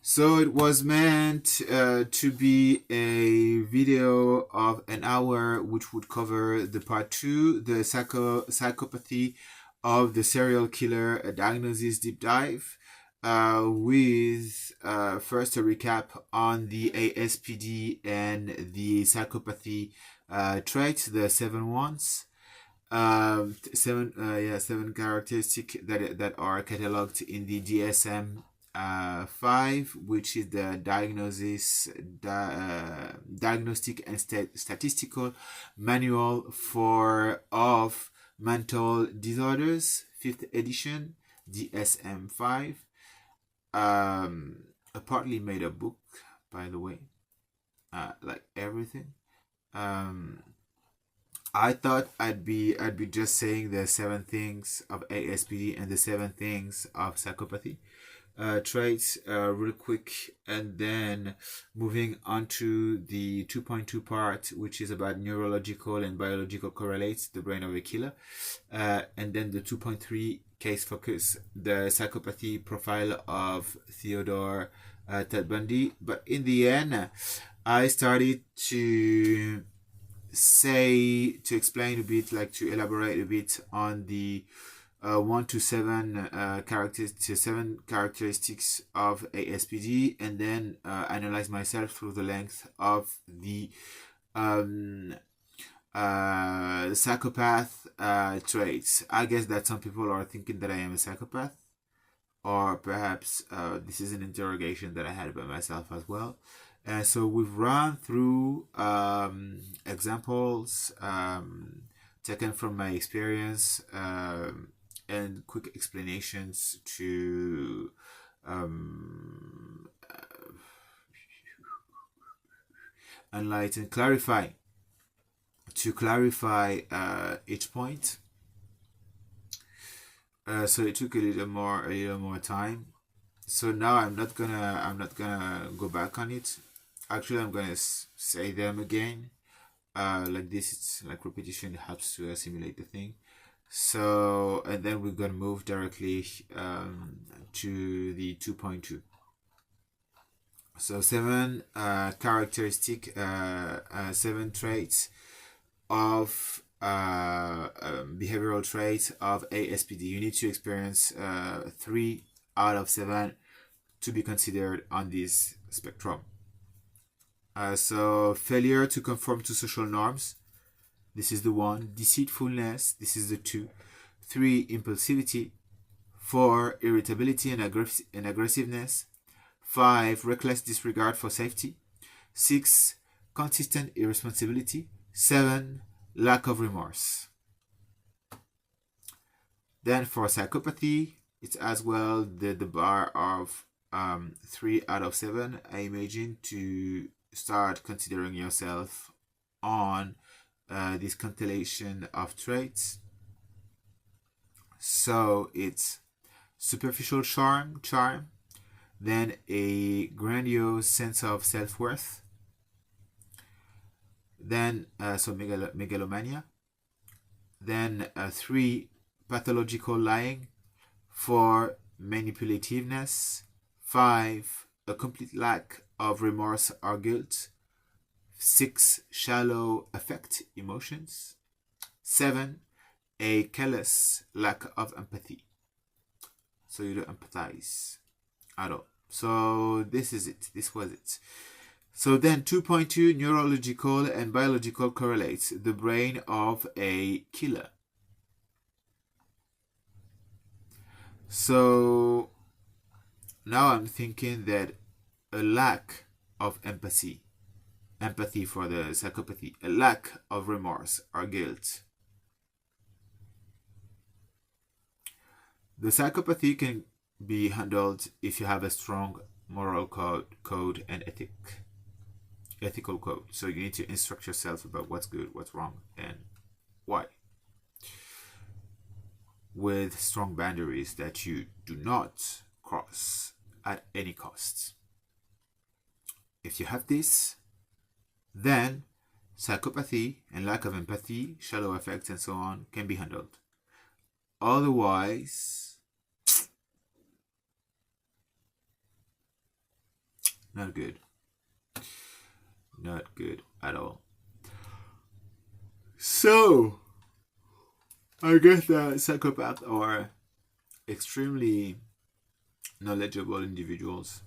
So it was meant to be a video of an hour, which would cover the part two, the psychopathy of the serial killer, a diagnosis deep dive, with first a recap on the ASPD and the psychopathy traits, the seven ones. Seven characteristics that are cataloged in the DSM 5, which is the diagnostic and statistical manual for of mental disorders, 5th edition, DSM 5. A partly made up book, by the way, like everything. I thought I'd be just saying the 7 things of ASPD and the 7 things of psychopathy traits real quick, and then moving on to the 2.2 part, which is about neurological and biological correlates, the brain of a killer, and then the 2.3 case focus, the psychopathy profile of Theodore Ted Bundy. But in the end, I started to explain a bit, like to elaborate a bit on the 1 to 7 characteristics of ASPD, and then analyze myself through the length of the psychopath traits. I guess that some people are thinking that I am a psychopath, or perhaps this is an interrogation that I had by myself as well. So we've run through examples taken from my experience, and quick explanations to enlighten, clarify each point. So it took a little more time. So now I'm not gonna go back on it. Actually, I'm gonna say them again. Like this, it's like repetition helps to assimilate the thing. So, and then we're gonna move directly to the 2.2. So 7 characteristic, 7 traits of behavioral traits of ASPD. You need to experience 3 out of 7 to be considered on this spectrum. So failure to conform to social norms, this is the 1. Deceitfulness, this is the 2. 3. Impulsivity. 4. Irritability and aggressiveness. 5. Reckless disregard for safety. 6. Consistent irresponsibility. 7. Lack of remorse. Then for psychopathy, it's as well the bar of 3 out of 7. I imagine to start considering yourself on this constellation of traits. So it's superficial charm, then a grandiose sense of self-worth, then megalomania, then 3. Pathological lying, 4. Manipulativeness, 5. A complete lack of remorse or guilt, 6. Shallow affect emotions, 7. A callous lack of empathy. So you don't empathize at all. So this is it. This was it. So then 2.2 neurological and biological correlates, the brain of a killer. So now I'm thinking that a lack of empathy for the psychopathy, a lack of remorse or guilt. The psychopathy can be handled if you have a strong moral code and ethical code. So you need to instruct yourself about what's good, what's wrong, and why, with strong boundaries that you do not cross at any cost. If you have this, then psychopathy and lack of empathy, shallow affects, and so on can be handled. Otherwise, Not good. Not good at all. So, I guess that psychopaths are extremely knowledgeable individuals.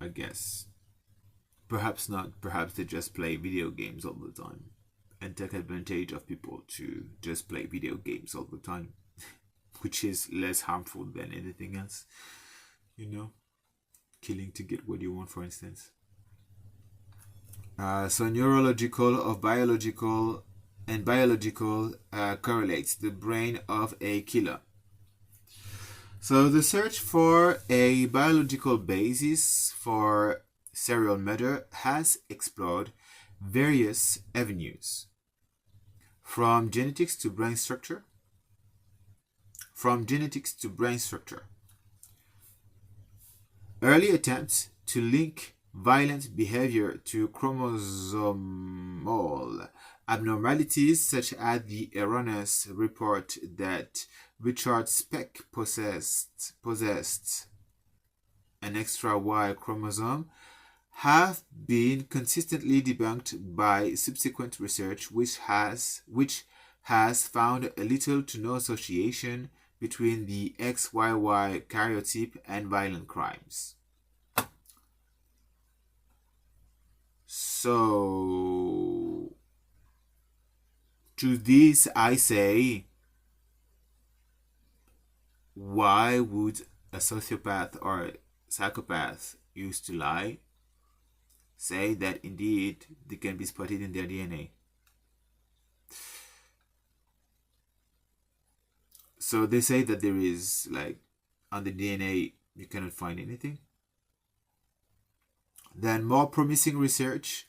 I guess. Perhaps not. Perhaps they just play video games all the time and take advantage of people to just play video games all the time, which is less harmful than anything else. You know, killing to get what you want, for instance. So neurological or biological and biological correlates the brain of a killer. So the search for a biological basis for serial murder has explored various avenues, from genetics to brain structure. Early attempts to link violent behavior to chromosomal abnormalities, such as the erroneous report that Richard Speck possessed an extra Y chromosome, have been consistently debunked by subsequent research, which has found a little to no association between the XYY karyotype and violent crimes. So, to this I say, why would a sociopath or psychopath used to lie say that indeed they can be spotted in their DNA? So they say that there is, like, on the DNA you cannot find anything. Then more promising research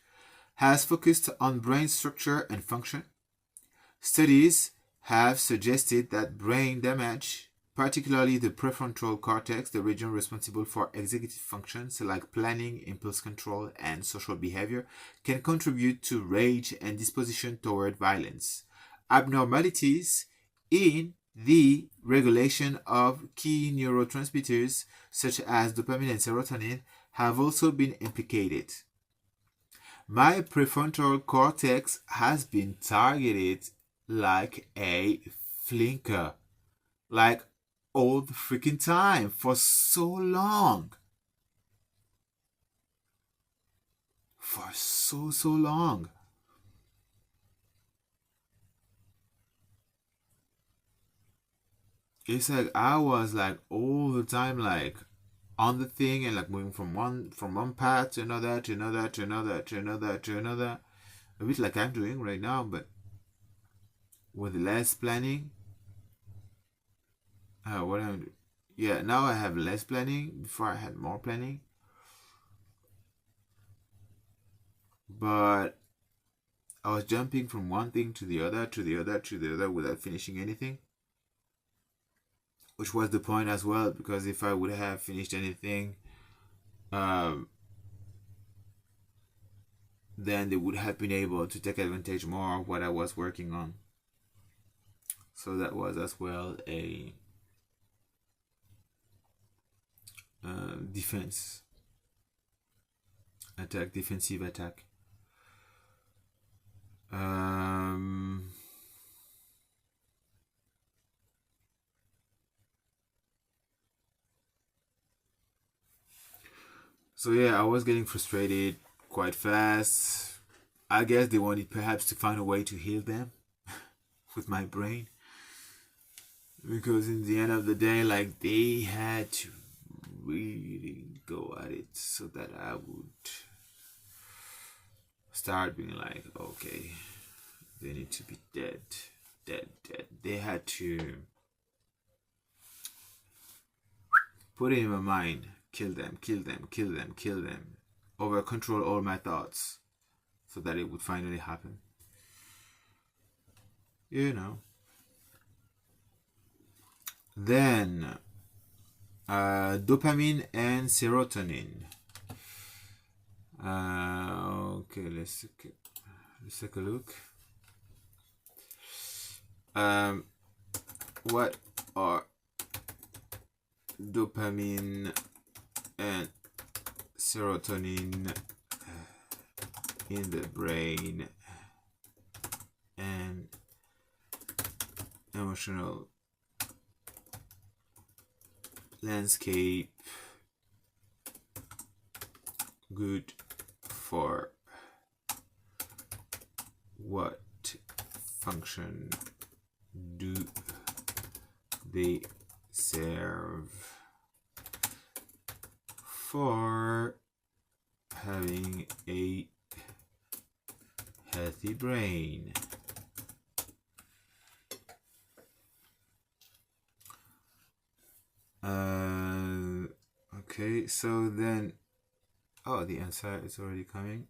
has focused on brain structure and function. Studies have suggested that brain damage, particularly the prefrontal cortex, the region responsible for executive functions like planning, impulse control, and social behavior, can contribute to rage and disposition toward violence. Abnormalities in the regulation of key neurotransmitters, such as dopamine and serotonin, have also been implicated. My prefrontal cortex has been targeted like a flinker, like all the freaking time, for so long. For so long. It's like I was like all the time like on the thing and like moving from one path to another to another to another to another to another, a bit like I'm doing right now, but with less planning. What I'm doing? Yeah, now I have less planning. Before I had more planning, but I was jumping from one thing to the other to the other to the other without finishing anything, which was the point as well, because if I would have finished anything, then they would have been able to take advantage more of what I was working on. So that was as well a defensive attack. So yeah, I was getting frustrated quite fast. I guess they wanted perhaps to find a way to heal them with my brain, because in the end of the day, like, they had to really go at it so that I would start being like, okay, they need to be dead. They had to put it in my mind, kill them, over control all my thoughts so that it would finally happen. You know. Then dopamine and serotonin. Okay, let's take a look. What are dopamine and serotonin in the brain and emotional landscape good for what function do they serve? For having a healthy brain. Okay, so then, oh, the answer is already coming.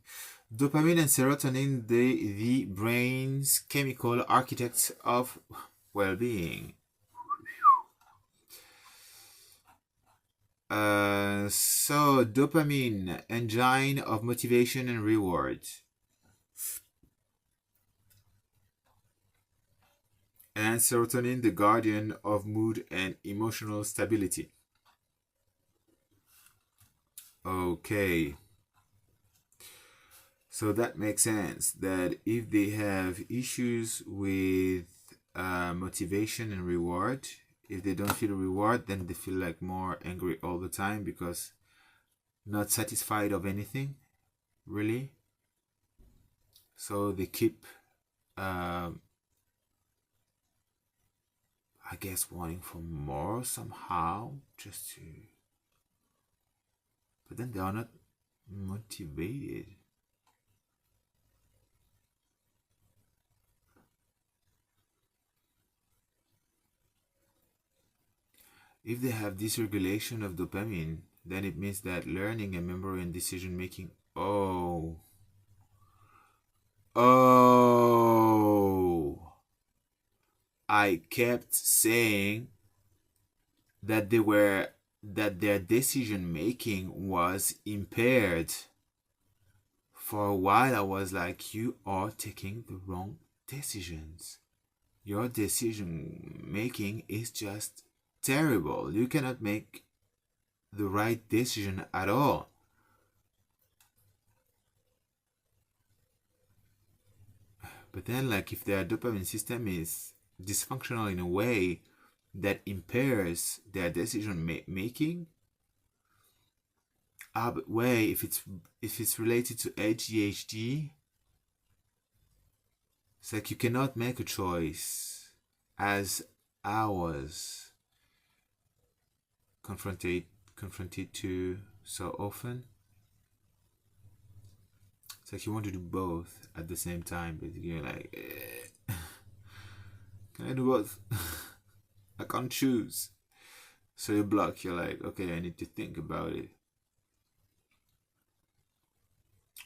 Dopamine and serotonin, the brain's chemical architects of well-being. So dopamine, engine of motivation and reward. And serotonin, the guardian of mood and emotional stability. Okay. So that makes sense that if they have issues with motivation and reward, if they don't feel reward, then they feel like more angry all the time because not satisfied of anything, really. So they keep, I guess, wanting for more somehow, just to. But then they are not motivated. If they have dysregulation of dopamine, then it means that learning and memory and decision making. Oh, I kept saying that their decision making was impaired. For a while I was like, you are taking the wrong decisions. Your decision making is just terrible. You cannot make the right decision at all. But then, like, if their dopamine system is dysfunctional in a way that impairs their decision making, but wait, if it's related to ADHD, it's like you cannot make a choice, as I was confronted to so often. It's like you want to do both at the same time, but you're like, can I do both? I can't choose. So you block, you're like, okay, I need to think about it.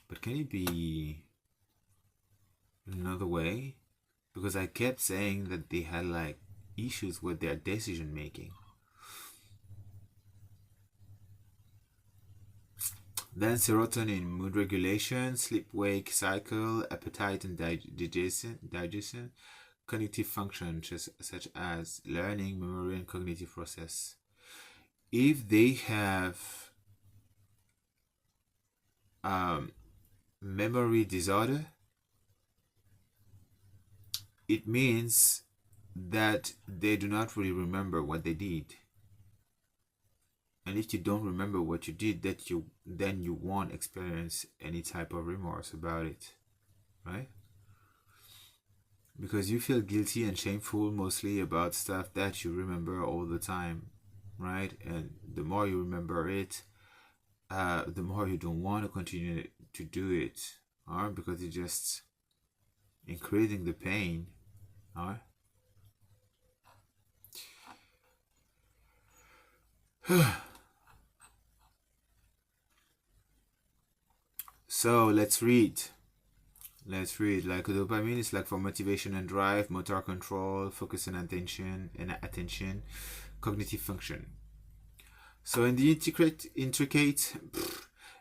But can it be another way? Because I kept saying that they had like issues with their decision making. Then serotonin, mood regulation, sleep-wake cycle, appetite and digestion, cognitive function such as learning, memory, and cognitive process. If they have memory disorder, it means that they do not really remember what they did. And if you don't remember what you did, then you won't experience any type of remorse about it, right? Because you feel guilty and shameful mostly about stuff that you remember all the time, right? And the more you remember it, the more you don't want to continue to do it, right? Because it's just increasing the pain, right? So let's read. Like dopamine is like for motivation and drive, motor control, focus and attention, cognitive function. So in the intricate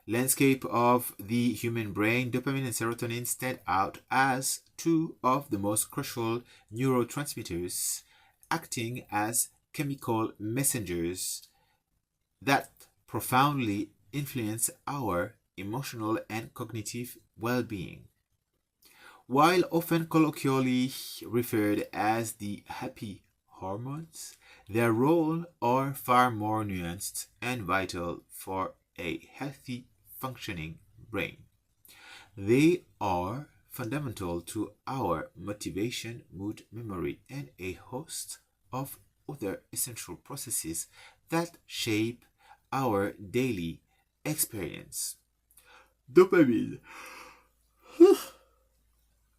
landscape of the human brain, dopamine and serotonin stand out as two of the most crucial neurotransmitters, acting as chemical messengers that profoundly influence our emotional and cognitive well-being. While often colloquially referred as the happy hormones, their role are far more nuanced and vital for a healthy functioning brain. They are fundamental to our motivation, mood, memory, and a host of other essential processes that shape our daily experience. Dopamine,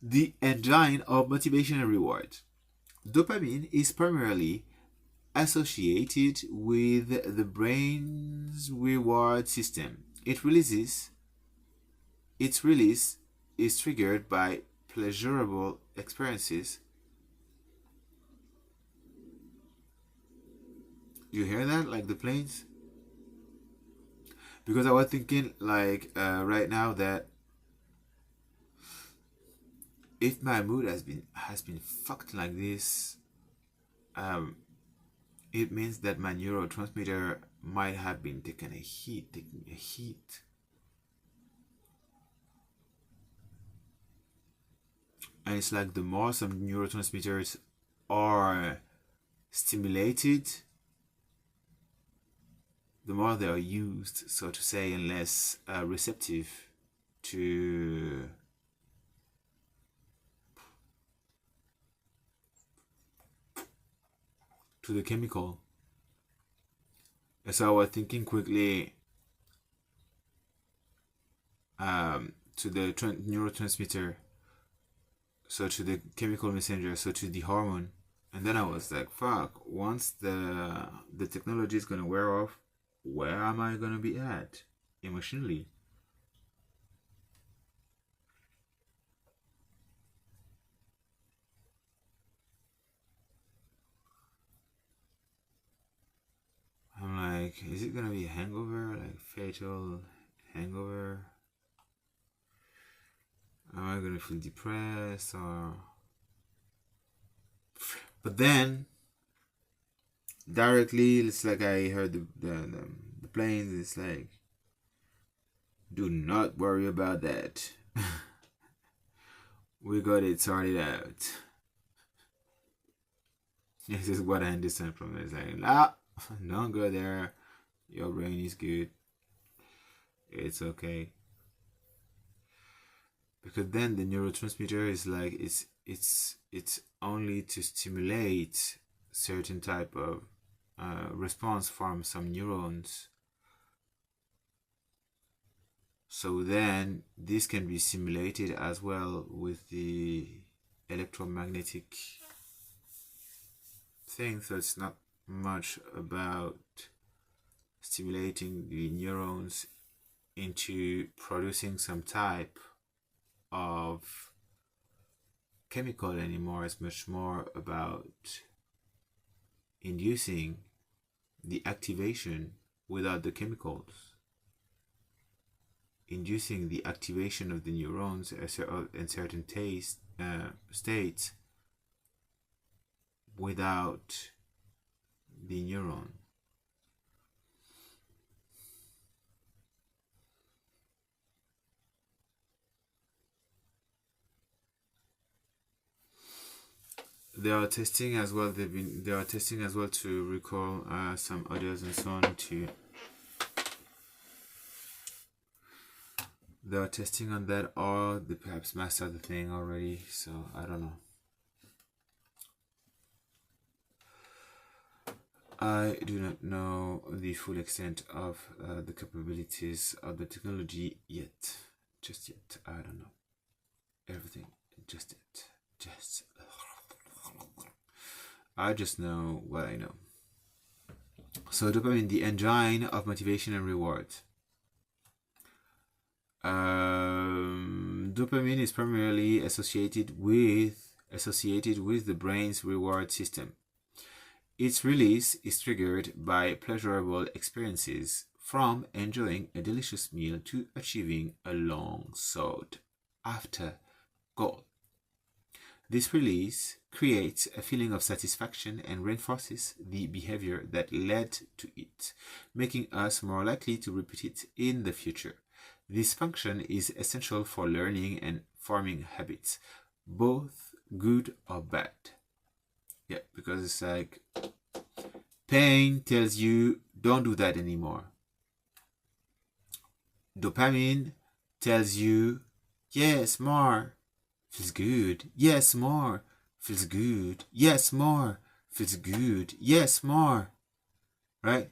the engine of motivation and reward. Dopamine is primarily associated with the brain's reward system. Its release is triggered by pleasurable experiences. You hear that? Like the planes? Because I was thinking, like, right now that if my mood has been fucked like this, um, it means that my neurotransmitter might have been taking a hit. And it's like the more some neurotransmitters are stimulated, the more they are used, so to say, and less receptive to the chemical. And so I was thinking quickly to the neurotransmitter, so to the chemical messenger, so to the hormone. And then I was like, fuck, once the technology is gonna wear off, where am I gonna be at emotionally? I'm like, is it gonna be a hangover, like fatal hangover? Am I gonna feel depressed or? But then directly, it's like I heard the planes. It's like, do not worry about that. We got it sorted out. This is what I understand from it. It's like, nah, don't go there. Your brain is good. It's okay. Because then the neurotransmitter is like it's only to stimulate certain type of response from some neurons. So then this can be simulated as well with the electromagnetic thing. So it's not much about stimulating the neurons into producing some type of chemical anymore. It's much more about inducing the activation without the chemicals, inducing the activation of the neurons in certain states without the neuron. They are testing as well. They are testing as well to recall some audios and so on. They are testing on that, or they perhaps mastered the thing already. So I don't know. I do not know the full extent of the capabilities of the technology yet. Just yet. I don't know everything. Just yet. I just know what I know. So dopamine, the engine of motivation and reward. Dopamine is primarily associated with the brain's reward system. Its release is triggered by pleasurable experiences, from enjoying a delicious meal to achieving a long sought after goal. This release creates a feeling of satisfaction and reinforces the behavior that led to it, making us more likely to repeat it in the future. This function is essential for learning and forming habits, both good or bad. Yeah, because it's like pain tells you don't do that anymore. Dopamine tells you yes, more. Feels good. Yes, more. Feels good. Yes, more. Feels good. Yes, more. Right?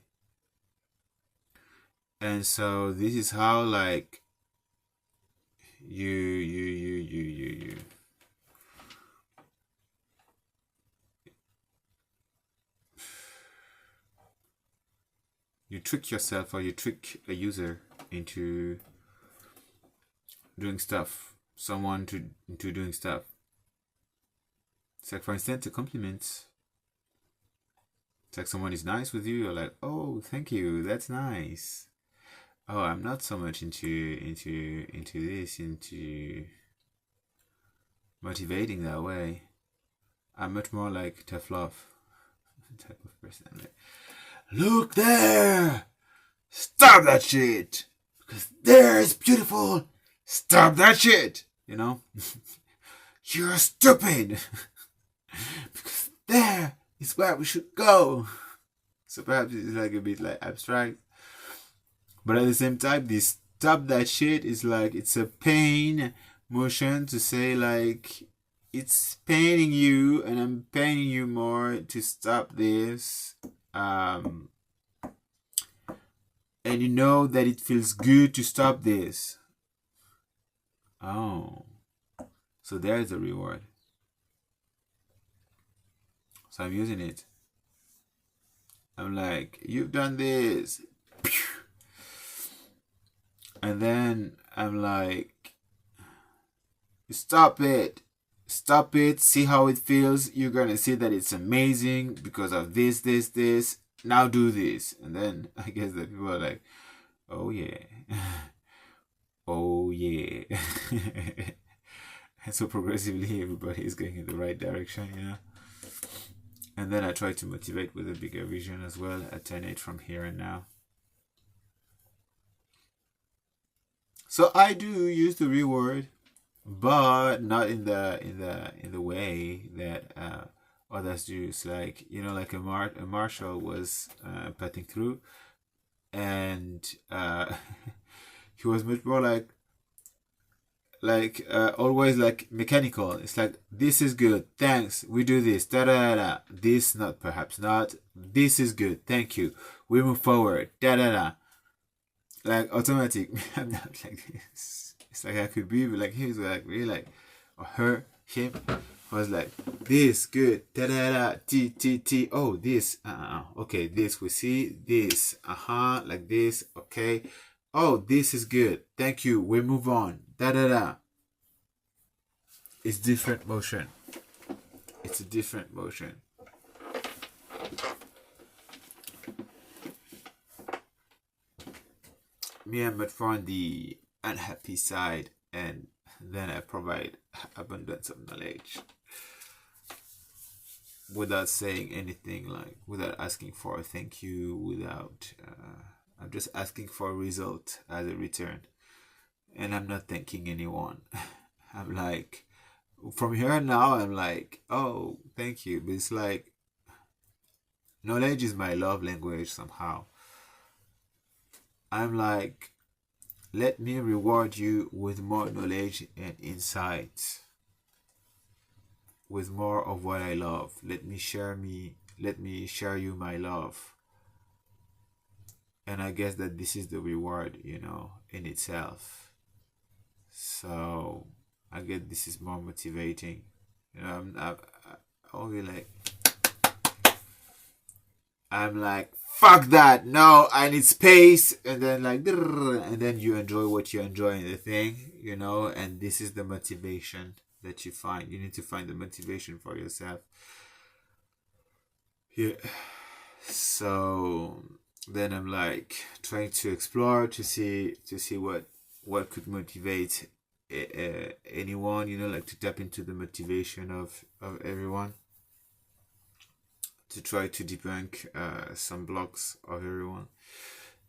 And so this is how like you trick yourself, or you trick a user into doing stuff, someone into doing stuff. It's like, for instance, a compliment. It's like someone is nice with you, you're like, oh, thank you, that's nice. Oh, I'm not so much into motivating that way. I'm much more like tough love type of person. I'm like, look there! Stop that shit! Because there's beautiful! Stop that shit! You know? You're stupid! Because there is where we should go. So perhaps it's like a bit like abstract. But at the same time, this stop that shit is like, it's a pain motion to say like, it's paining you and I'm paining you more to stop this. And you know that it feels good to stop this. Oh. So there's a reward. So I'm using it. I'm like, you've done this. And then I'm like, stop it. Stop it. See how it feels. You're going to see that it's amazing because of this, this, this. Now do this. And then I guess that people are like, oh yeah. Oh yeah. And so progressively everybody is going in the right direction, you know. And then I try to motivate with a bigger vision as well, alternate from here and now. So I do use the reward, but not in the way that others do. It's like, you know, like a marshal was passing through, and he was much more like always like mechanical. It's like, this is good, thanks, we do this, da da da. This not, perhaps not. This is good, thank you, we move forward, da da da. Like automatic. I'm not like this. It's like I could be like, he was like really like, or her, him was like, this good, da da da, t t t. Oh, this, okay, this we see, this, like this, okay. Oh, this is good, thank you, we move on, da da da. It's different motion. It's a different motion. Me, I'm much more on the unhappy side, and then I provide abundance of knowledge without saying anything, like without asking for a thank you, without I'm just asking for a result as a return, and I'm not thanking anyone. I'm like, from here now, I'm like, oh, thank you, but it's like, knowledge is my love language somehow. I'm like, let me reward you with more knowledge and insights, with more of what I love. Let me share you my love. And I guess that this is the reward, you know, in itself. So I guess this is more motivating. You know, I'm like, fuck that, no, I need space. And then like, and then you enjoy what you enjoy in the thing, you know. And this is the motivation that you find. You need to find the motivation for yourself. Yeah. So then I'm like trying to explore to see what could motivate anyone, like to tap into the motivation of everyone, to try to debunk some blocks of everyone,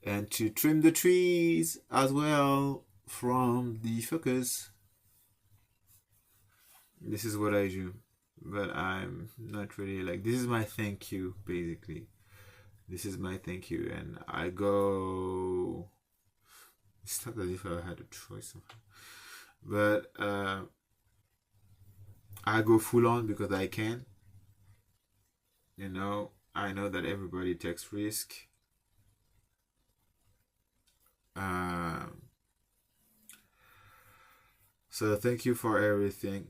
and to trim the trees as well from the focus. This is what I do, but I'm not really like, this is my thank you, basically. This is my thank you, and I go, it's not as if I had a choice, but I go full on because I can. I know that everybody takes risk. So thank you for everything.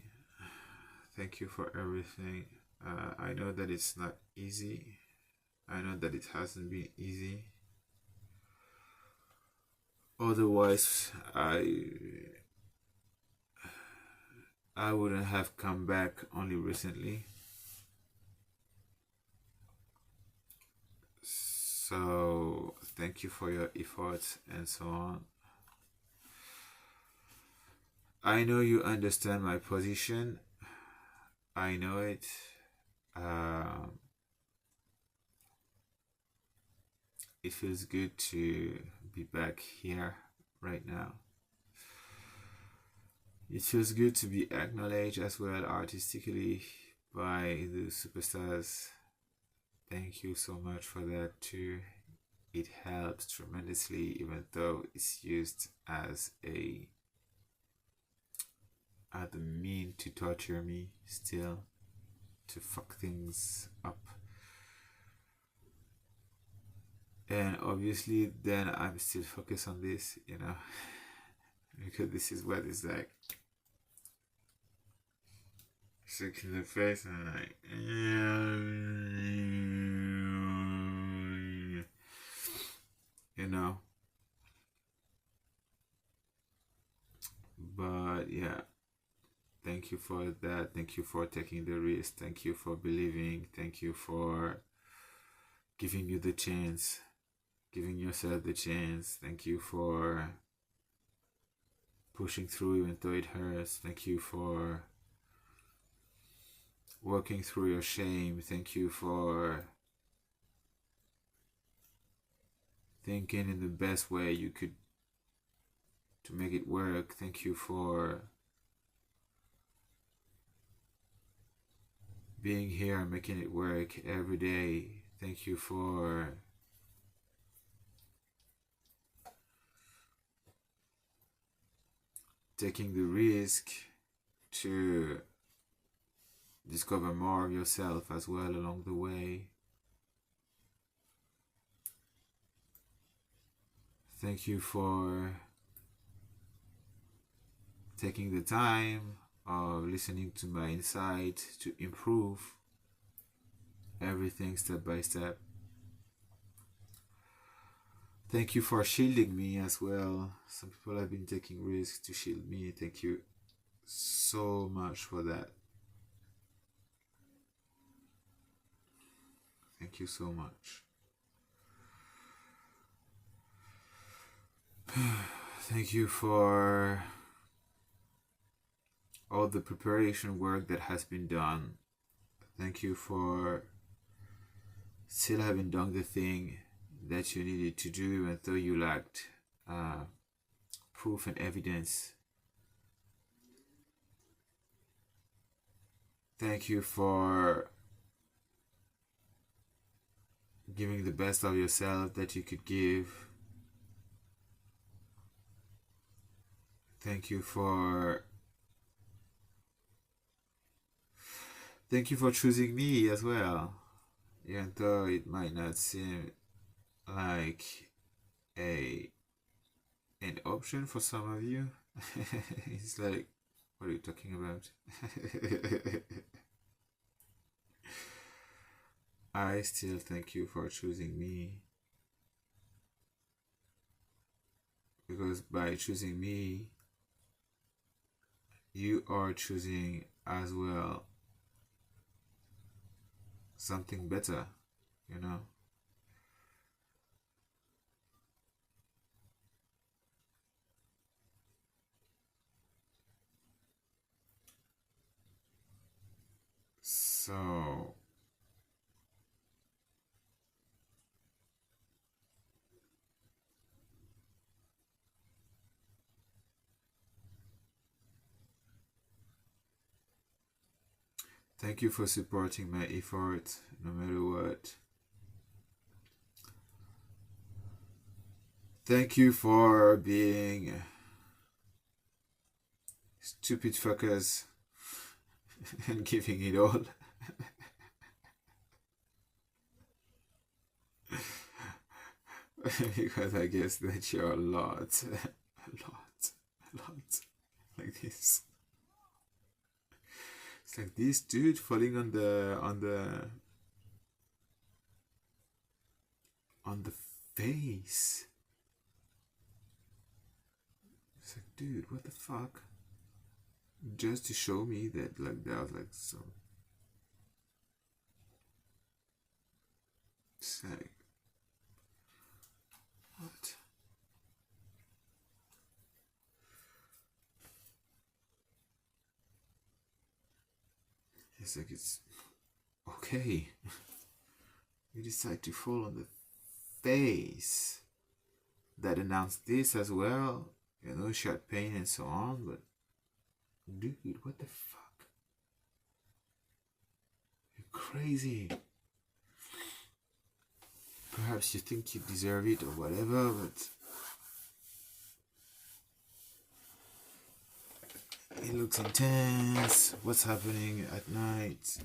Thank you for everything. I know that it's not easy. I know that it hasn't been easy. Otherwise, I wouldn't have come back only recently. So thank you for your efforts and so on. I know you understand my position. I know it. It feels good to be back here right now. It feels good to be acknowledged as well artistically by the superstars. Thank you so much for that too. It helps tremendously, even though it's used as a mean to torture me, still to fuck things up. And obviously then I'm still focused on this, because this is what it's like. Sick in the face, and I'm like, But yeah, thank you for that. Thank you for taking the risk. Thank you for believing. Thank you for giving you the chance, giving yourself the chance. Thank you for pushing through even though it hurts. Thank you for working through your shame. Thank you for thinking in the best way you could to make it work. Thank you for being here, making it work every day. Thank you for taking the risk to discover more of yourself as well along the way. Thank you for taking the time of listening to my insight to improve everything step by step. Thank you for shielding me as well. Some people have been taking risks to shield me. Thank you so much for that. Thank you so much. Thank you for all the preparation work that has been done. Thank you for still having done the thing that you needed to do even though you lacked proof and evidence. Thank you for giving the best of yourself that you could give. Thank you for choosing me as well, even though it might not seem like an option for some of you. It's like, what are you talking about? I still thank you for choosing me, because by choosing me, you are choosing as well something better, So thank you for supporting my effort, no matter what. Thank you for being stupid fuckers and giving it all. Because I guess that you're a lot like this. It's like this dude falling on the face. It's like, dude, what the fuck? Just to show me that, like, that was like so. It's like, what? It's like, it's okay. You decide to fall on the face. That announced this as well. You know, short pain and so on, but dude, what the fuck? You're crazy. Perhaps you think you deserve it or whatever, but it looks intense. What's happening at night?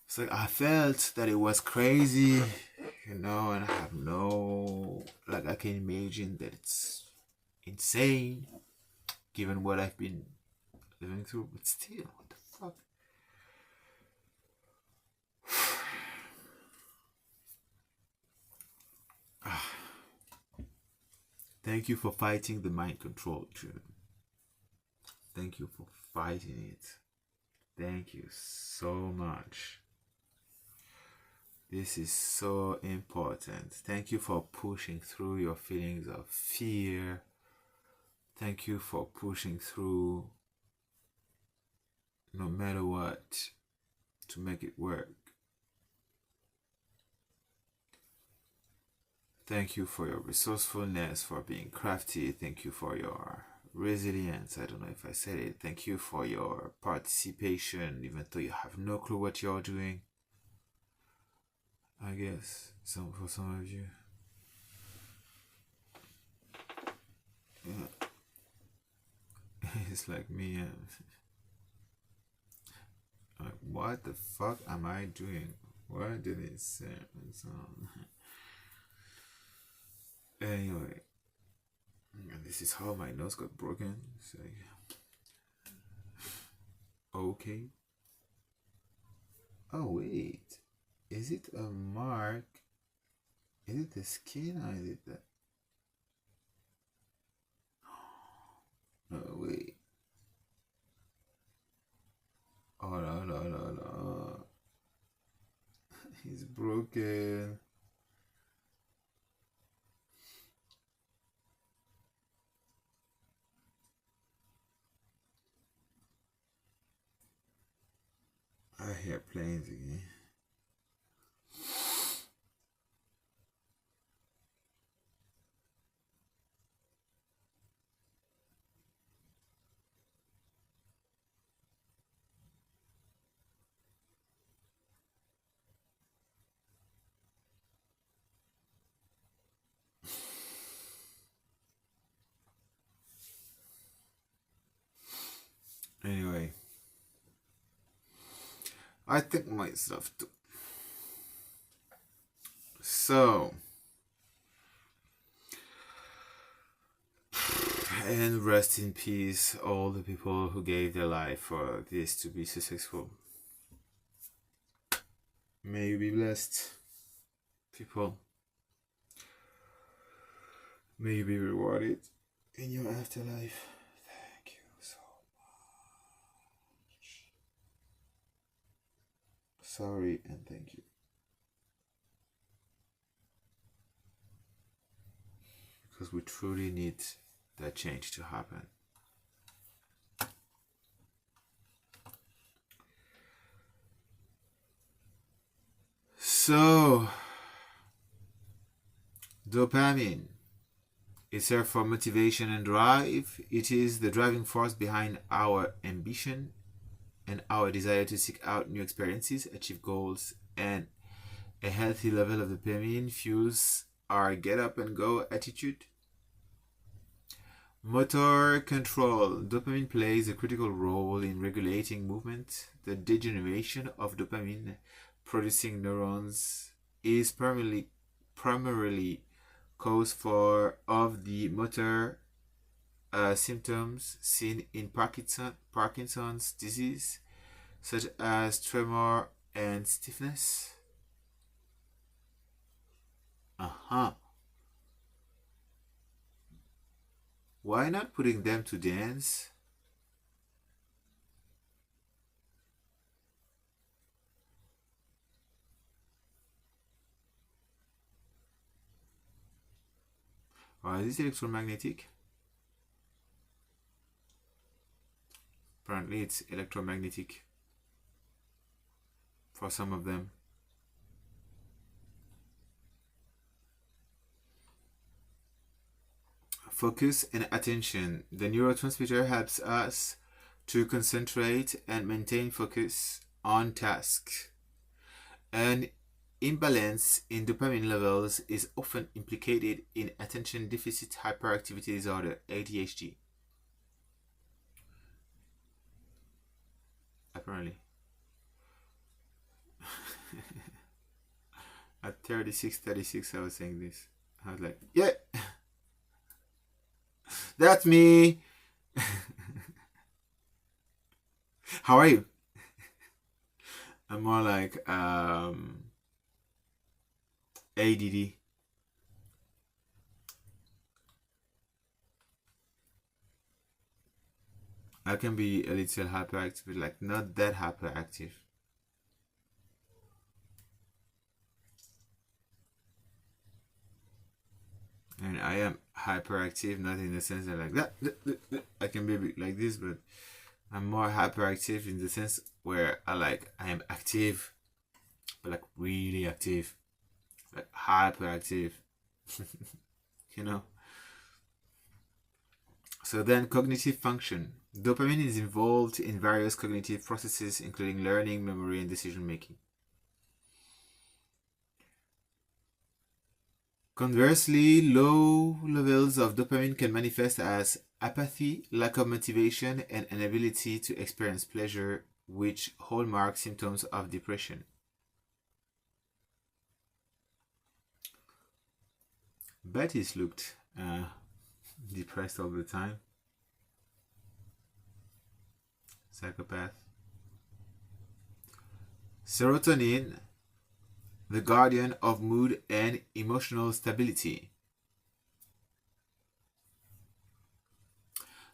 It's like I felt that it was crazy, you know, and I have no, like, I can imagine that it's insane given what I've been living through, but still, what the fuck? Thank you for fighting the mind control, June. Thank you for fighting it. Thank you so much. This is so important. Thank you for pushing through your feelings of fear. Thank you for pushing through no matter what to make it work. Thank you for your resourcefulness, for being crafty. Thank you for your resilience. I don't know if I said it. Thank you for your participation, even though you have no clue what you're doing. I guess for some of you. Yeah. It's like me. Like, what the fuck am I doing? What did it say? Anyway, and this is how my nose got broken. So, okay. Oh wait, is it a mark? Is it the skin or is it the? No wait. Oh no. He's broken. I hear planes again. Anyway, I think my stuff too. So, and rest in peace, all the people who gave their life for this to be successful. May you be blessed, people. May you be rewarded in your afterlife. Thank you so much. Sorry and thank you. Because we truly need that change to happen. So, dopamine is there for motivation and drive. It is the driving force behind our ambition and our desire to seek out new experiences, achieve goals, and a healthy level of dopamine fuels our get up and go attitude. Motor control. Dopamine plays a critical role in regulating movement. The degeneration of dopamine producing neurons is primarily cause of the motor symptoms seen in Parkinson's disease, such as tremor and stiffness. Why not putting them to dance? Or is this electromagnetic? Apparently it's electromagnetic for some of them. Focus and attention. The neurotransmitter helps us to concentrate and maintain focus on tasks. An imbalance in dopamine levels is often implicated in attention deficit hyperactivity disorder, ADHD. Apparently. At 36, I was saying this. I was like, yeah, that's me. How are you? I'm more like ADD. I can be a little hyperactive, but like not that hyperactive. And I am hyperactive, not in the sense that like that. I can be like this, but I'm more hyperactive in the sense where I am active, but like really active, like hyperactive. You know. So then, cognitive function. Dopamine is involved in various cognitive processes, including learning, memory, and decision making. Conversely, low levels of dopamine can manifest as apathy, lack of motivation, and inability to experience pleasure, which hallmark symptoms of depression. Betty's looked depressed all the time. Psychopath. Serotonin, the guardian of mood and emotional stability.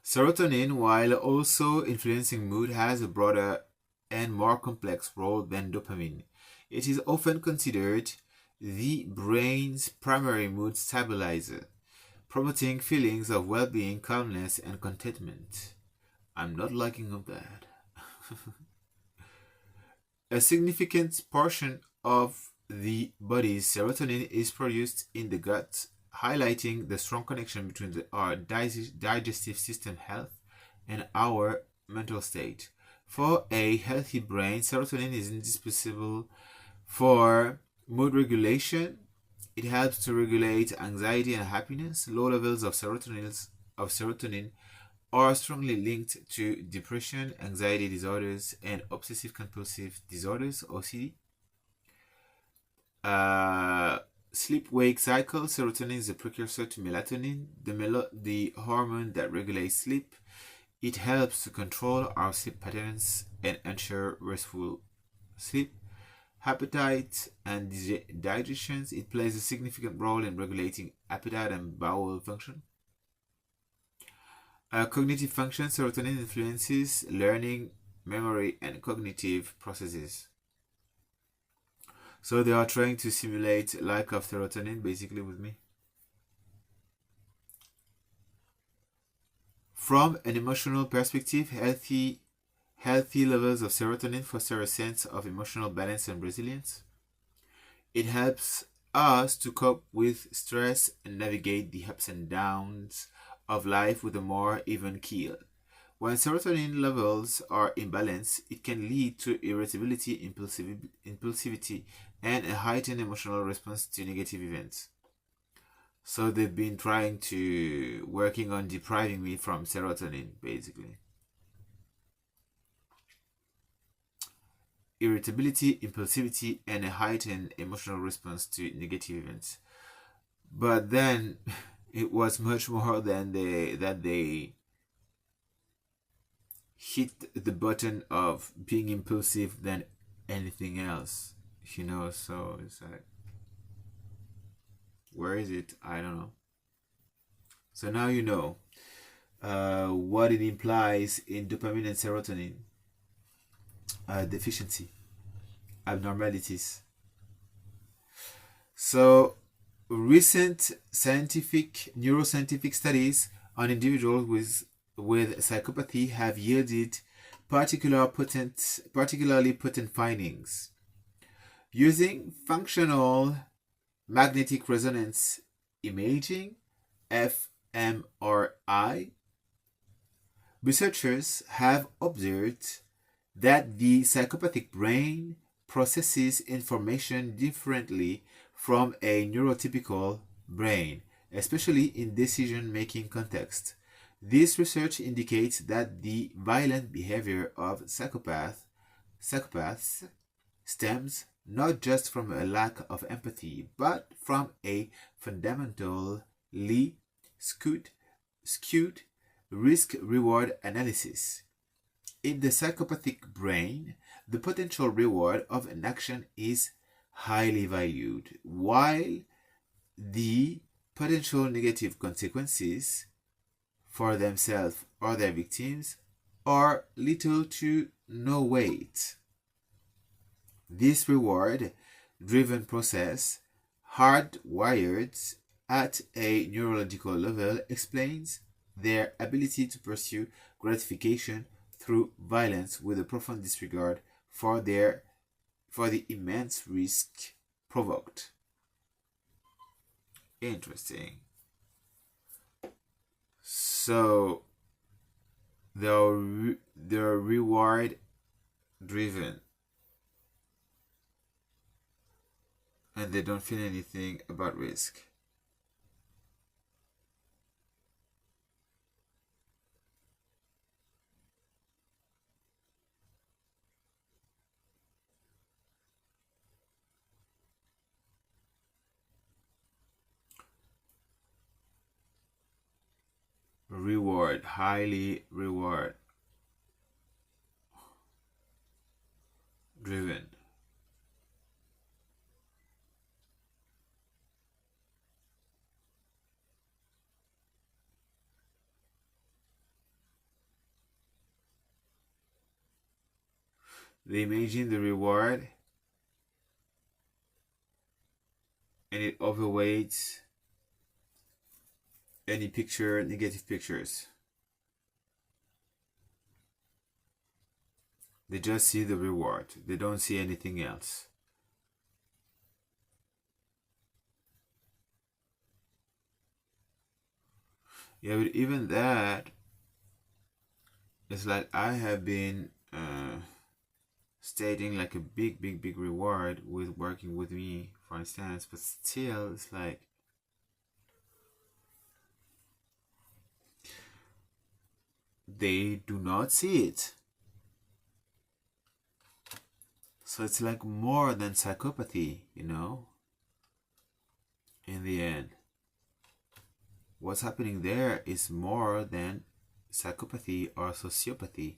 Serotonin, while also influencing mood, has a broader and more complex role than dopamine. It is often considered the brain's primary mood stabilizer, promoting feelings of well-being, calmness, and contentment. I'm not liking of that. A significant portion of the body's serotonin is produced in the gut, highlighting the strong connection between our digestive system health and our mental state. For a healthy brain, serotonin is indispensable for mood regulation. It helps to regulate anxiety and happiness. Low levels of serotonin are strongly linked to depression, anxiety disorders, and obsessive compulsive disorders, OCD. Sleep-wake cycle. Serotonin is a precursor to melatonin, the hormone that regulates sleep. It helps to control our sleep patterns and ensure restful sleep. Appetite and digestion. It plays a significant role in regulating appetite and bowel function. Cognitive function. Serotonin influences learning, memory, and cognitive processes. So they are trying to simulate lack of serotonin basically with me. From an emotional perspective, healthy levels of serotonin foster a sense of emotional balance and resilience. It helps us to cope with stress and navigate the ups and downs of life with a more even keel. When serotonin levels are imbalanced, it can lead to irritability, impulsivity, and a heightened emotional response to negative events. So they've been trying to working on depriving me from serotonin, basically. Irritability, impulsivity, and a heightened emotional response to negative events. But then it was much more than they hit the button of being impulsive than anything else. So it's like, where is it? I don't know. So now you know what it implies in dopamine and serotonin deficiency abnormalities. So recent neuroscientific studies on individuals with psychopathy have yielded particularly potent findings. Using functional magnetic resonance imaging, fMRI, researchers have observed that the psychopathic brain processes information differently from a neurotypical brain, especially in decision-making context. This research indicates that the violent behavior of psychopaths stems not just from a lack of empathy, but from a fundamentally skewed risk-reward analysis. In the psychopathic brain, the potential reward of an action is highly valued, while the potential negative consequences for themselves or their victims are little to no weight. This reward-driven process, hardwired at a neurological level, explains their ability to pursue gratification through violence with a profound disregard for the immense risk provoked. Interesting. So they're reward driven and they don't feel anything about risk. Highly reward driven. They imagine the reward and it overweights any negative pictures. They just see the reward. They don't see anything else. Yeah, but even that, it's like I have been stating like a big reward with working with me, for instance, but still it's like they do not see it. So it's like more than psychopathy, in the end. What's happening there is more than psychopathy or sociopathy.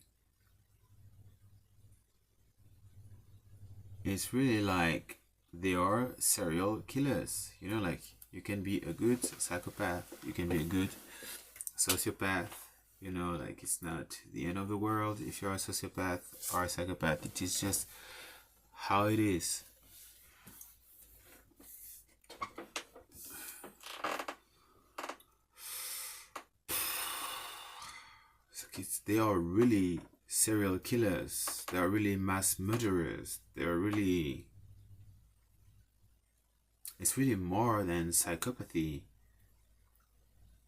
It's really like they are serial killers. Like you can be a good psychopath, you can be a good sociopath. Like it's not the end of the world if you're a sociopath or a psychopath. It is just how it is. They are really serial killers. They are really mass murderers. They are really It's really more than psychopathy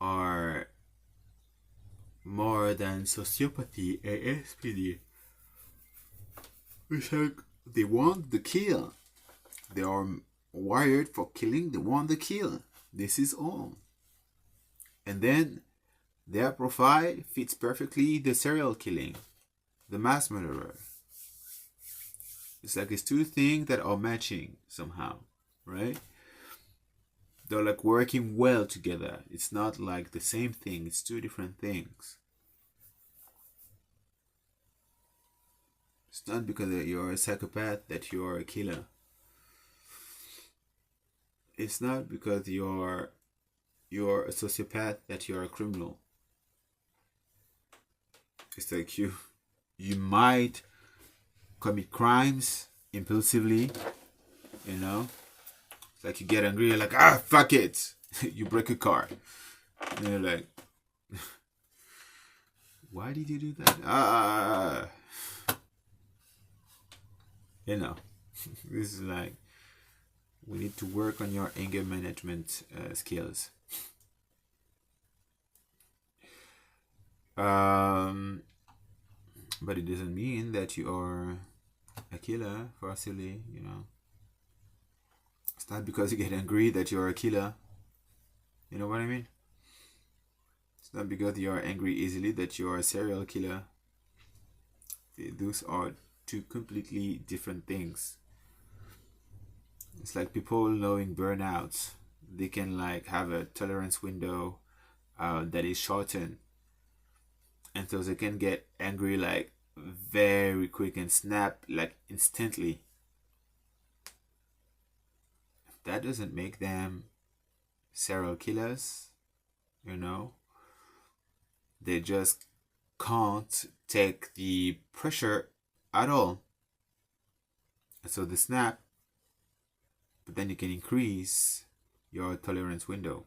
or more than sociopathy, ASPD. It's like they want the kill. They are wired for killing, they want the kill. This is all. And then their profile fits perfectly the serial killing, the mass murderer. It's like it's two things that are matching somehow, right? They're like working well together. It's not like the same thing, it's two different things. It's not because you're a psychopath that you're a killer. It's not because you're a sociopath that you're a criminal. It's like you might commit crimes impulsively, you know. It's like you get angry, you're like, ah, fuck it. You break a car. And you're like, why did you do that? You know, this is like, we need to work on your anger management skills. But it doesn't mean that you are a killer for silly, you know. It's not because you get angry that you're a killer. You know what I mean? It's not because you are angry easily that you are a serial killer. Those are two completely different things. It's like people knowing burnouts. They can like have a tolerance window that is shortened. And so they can get angry like very quick and snap like instantly. That doesn't make them serial killers, you know. They just can't take the pressure at all. And so they snap, but then you can increase your tolerance window,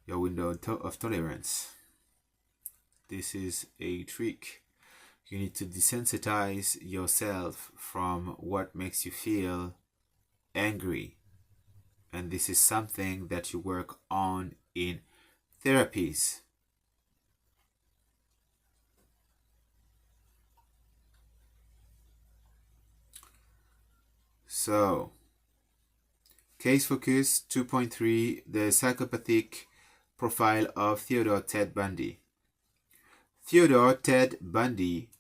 your window of tolerance. This is a trick. You need to desensitize yourself from what makes you feel angry. And this is something that you work on in therapies. So, case focus 2.3, the psychopathic profile of Theodore Ted Bundy. Theodore Ted Bundy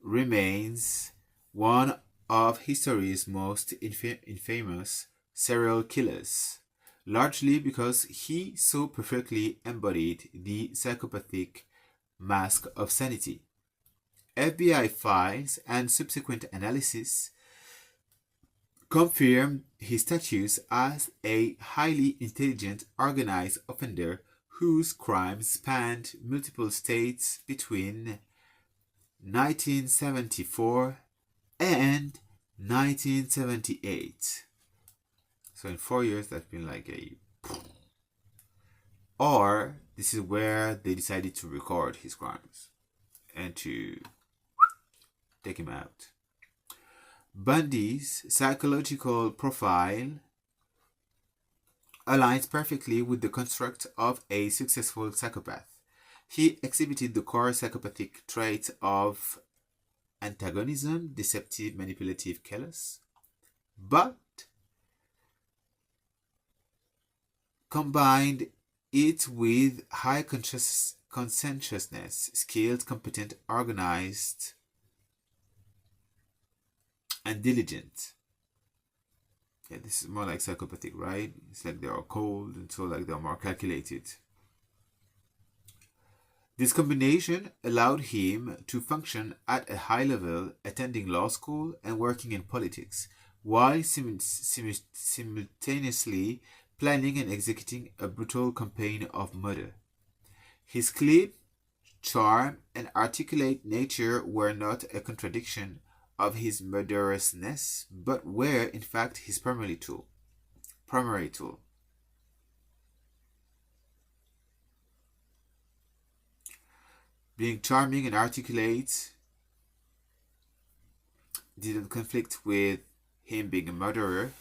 remains one of history's most infamous serial killers, largely because he so perfectly embodied the psychopathic mask of sanity. FBI files and subsequent analysis confirmed his status as a highly intelligent, organized offender whose crimes spanned multiple states between 1974 and 1978. So in 4 years, that's been like a... Or this is where they decided to record his crimes and to take him out. Bundy's psychological profile aligns perfectly with the construct of a successful psychopath. He exhibited the core psychopathic traits of antagonism, deceptive, manipulative, callous, but combined it with high conscientiousness, skilled, competent, organized, and diligent. Yeah, this is more like psychopathic, right? It's like they are cold and so like they are more calculated. This combination allowed him to function at a high level, attending law school and working in politics, while simultaneously planning and executing a brutal campaign of murder. His clip, charm, and articulate nature were not a contradiction of his murderousness, but were in fact his primary tool. Being charming and articulate didn't conflict with him being a murderer,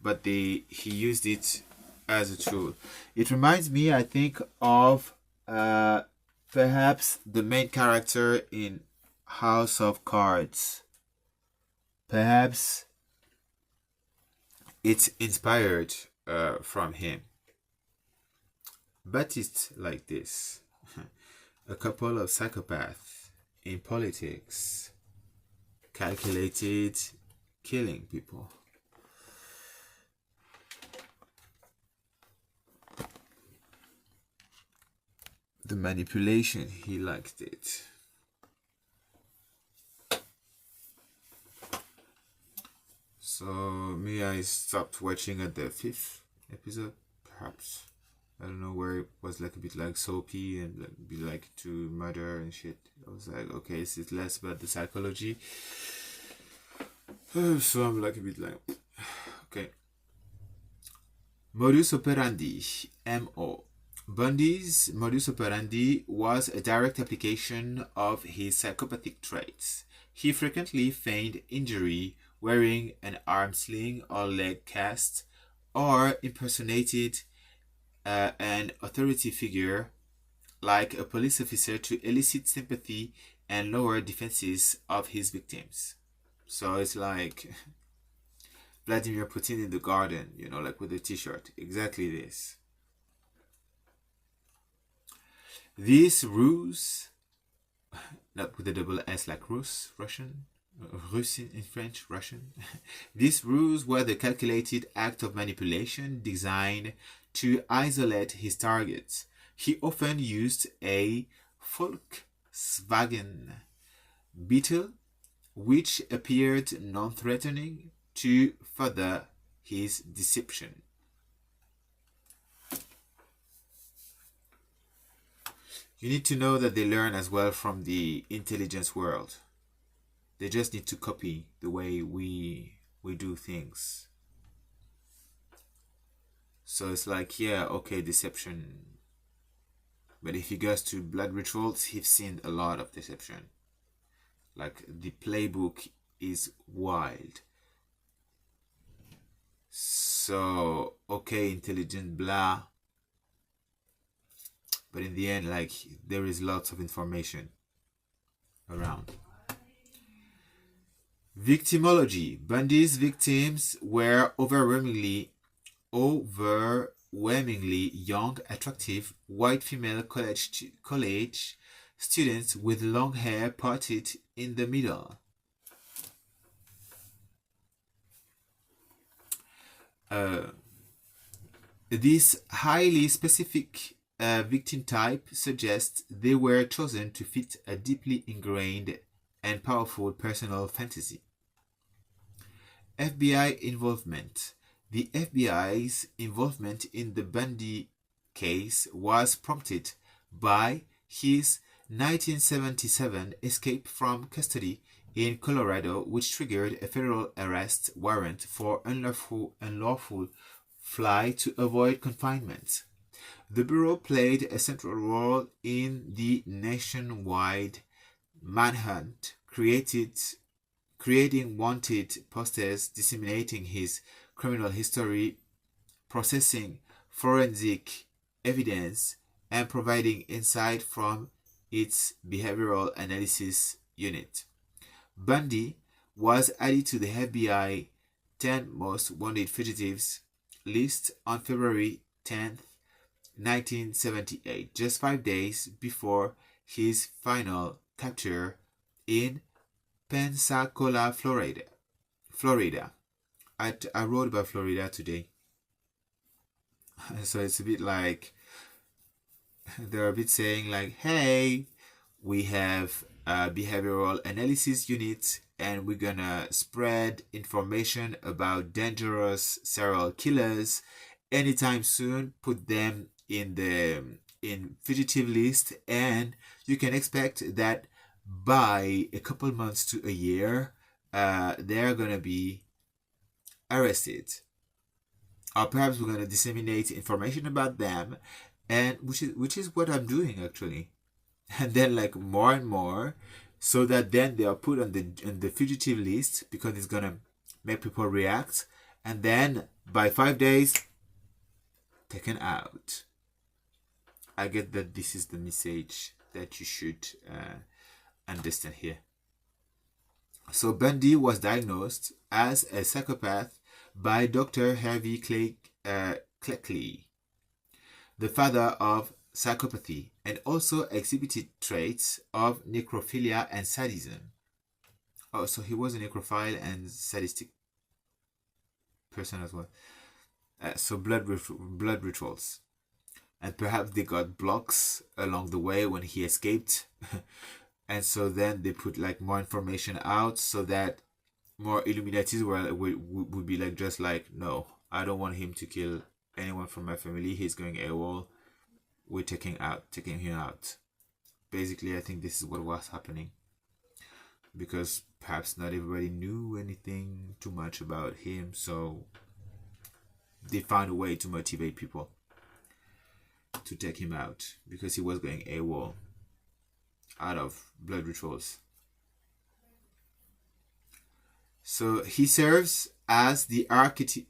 but he used it as a tool. It reminds me, I think, of perhaps the main character in House of Cards. Perhaps it's inspired from him. But it's like this. A couple of psychopaths in politics, calculated, killing people. The manipulation, he liked it. So me, I stopped watching at the 5th episode, perhaps. I don't know, where it was like a bit like soapy and like, be like to murder and shit. I was like, okay, it's less about the psychology. So I'm like a bit like, okay. Modus operandi, MO. Bundy's modus operandi was a direct application of his psychopathic traits. He frequently feigned injury wearing an arm sling or leg cast, or impersonated an authority figure like a police officer to elicit sympathy and lower defenses of his victims. So it's like Vladimir Putin in the garden, you know, like with a t-shirt. Exactly this. These ruse, not with a double S like Russian, in French, Russian. These rules were the calculated act of manipulation designed to isolate his targets. He often used a Volkswagen Beetle, which appeared non-threatening, to further his deception. You need to know that they learn as well from the intelligence world. They just need to copy the way we do things. So it's like, yeah, okay, deception. But if he goes to blood rituals, he's seen a lot of deception. Like, the playbook is wild. So, okay, intelligent, blah. But in the end, like, there is lots of information around. Victimology. Bundy's victims were overwhelmingly young, attractive, white female college students with long hair parted in the middle. This highly specific victim type suggests they were chosen to fit a deeply ingrained and powerful personal fantasy. FBI involvement. The FBI's involvement in the Bundy case was prompted by his 1977 escape from custody in Colorado, which triggered a federal arrest warrant for unlawful flight to avoid confinement. The Bureau played a central role in the nationwide manhunt, creating wanted posters, disseminating his criminal history, processing forensic evidence, and providing insight from its behavioral analysis unit. Bundy was added to the FBI 10 Most Wanted Fugitives list on February 10, 1978, just 5 days before his final capture in Pensacola, Florida. I wrote about Florida today. So it's a bit like they're a bit saying like, hey, we have a behavioral analysis unit and we're gonna spread information about dangerous serial killers anytime soon, put them in fugitive list, and you can expect that by a couple months to a year they're gonna be arrested, or perhaps we're gonna disseminate information about them, and which is what I'm doing actually. And then like more and more, so that then they are put on the fugitive list because it's gonna make people react, and then by 5 days, taken out. I get that this is the message that you should understand here. So Bundy was diagnosed as a psychopath by Dr. Harvey Cleckley, the father of psychopathy, and also exhibited traits of necrophilia and sadism. Oh, so he was a necrophile and sadistic person as well. So blood rituals. And perhaps they got blocks along the way when he escaped. And so then they put like more information out so that more Illuminatis would be like, just like, no, I don't want him to kill anyone from my family. He's going AWOL. We're taking him out. Basically, I think this is what was happening. Because perhaps not everybody knew anything too much about him, so they found a way to motivate people to take him out because he was going AWOL out of blood rituals. So he serves as the archetypal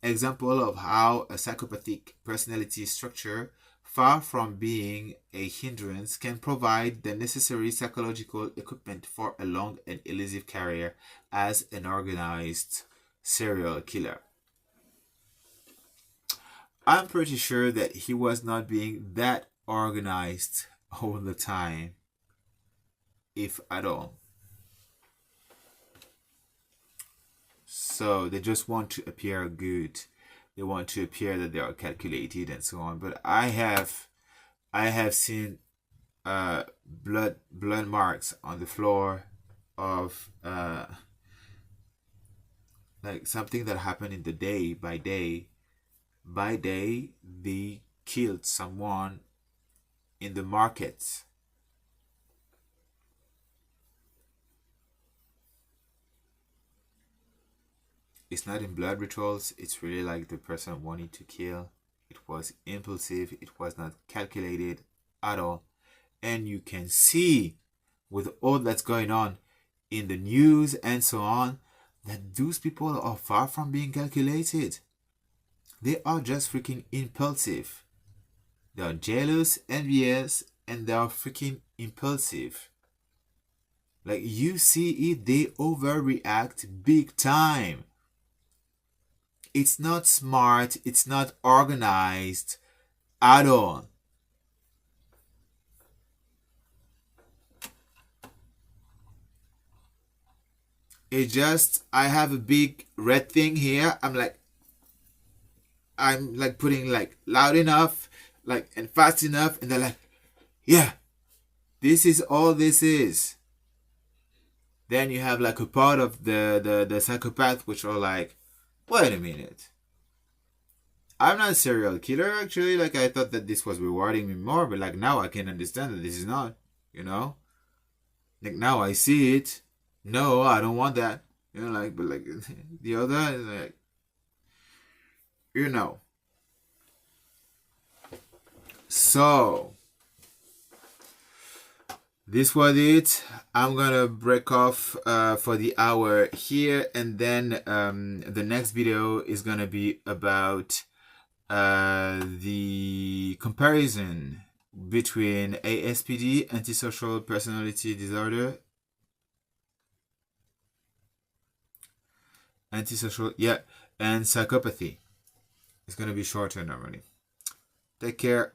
example of how a psychopathic personality structure, far from being a hindrance, can provide the necessary psychological equipment for a long and elusive career as an organized serial killer. I'm pretty sure that he was not being that organized all the time, if at all. So they just want to appear good. They want to appear that they are calculated and so on. But I have seen blood marks on the floor of like something that happened in the day by day. By day, they killed someone in the market. It's not in blood rituals. It's really like the person wanted to kill. It was impulsive. It was not calculated at all. And you can see with all that's going on in the news and so on, that those people are far from being calculated. They are just freaking impulsive. They are jealous, envious, and they are freaking impulsive. Like, you see it, they overreact big time. It's not smart, it's not organized at all. It just, I have a big red thing here. I'm like putting like loud enough, like, and fast enough, and they're like, yeah, this is all this is. Then you have like a part of the psychopath which are like, wait a minute, I'm not a serial killer actually. Like, I thought that this was rewarding me more, but like now I can understand that this is not, like now I see it. No, I don't want that. Like, but like the other is like, So this was it. I'm gonna break off for the hour here, and then the next video is gonna be about the comparison between ASPD, antisocial personality disorder, and psychopathy. It's gonna be shorter normally. Take care.